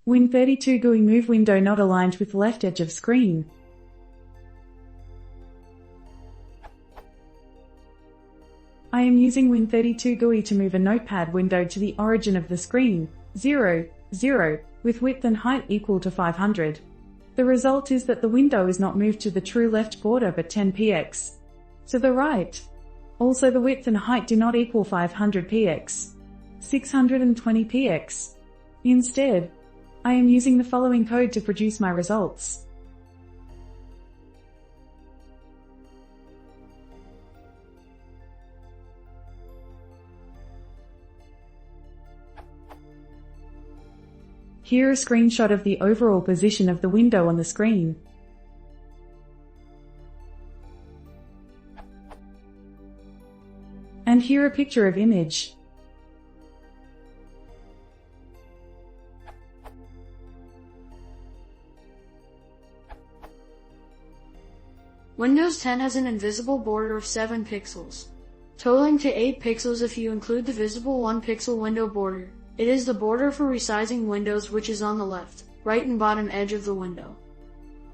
Win32gui move window not aligned with left edge of screen. I am using Win32gui to move a notepad window to the origin of the screen, 0, 0, with width and height equal to 500. The result is that the window is not moved to the true left border but 10 px to the right. Also the width and height do not equal 500 px, 620 px. Instead, I am using the following code to produce my results. Here a screenshot of the overall position of the window on the screen. And here a picture of image. Windows 10 has an invisible border of 7 pixels, totaling to 8 pixels if you include the visible 1 pixel window border. It is the border for resizing windows which is on the left, right and bottom edge of the window.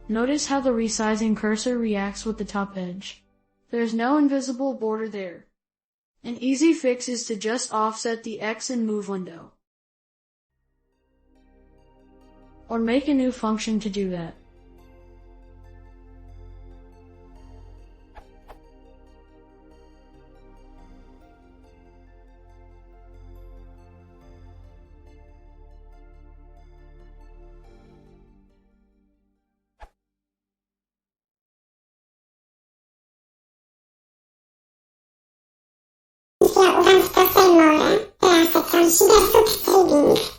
Notice how the resizing cursor reacts with the top edge. There is no invisible border there. An easy fix is to just offset the X in MoveWindow, or make a new function to do that. Ja, uwanskę sejmowe, teraz kanske jest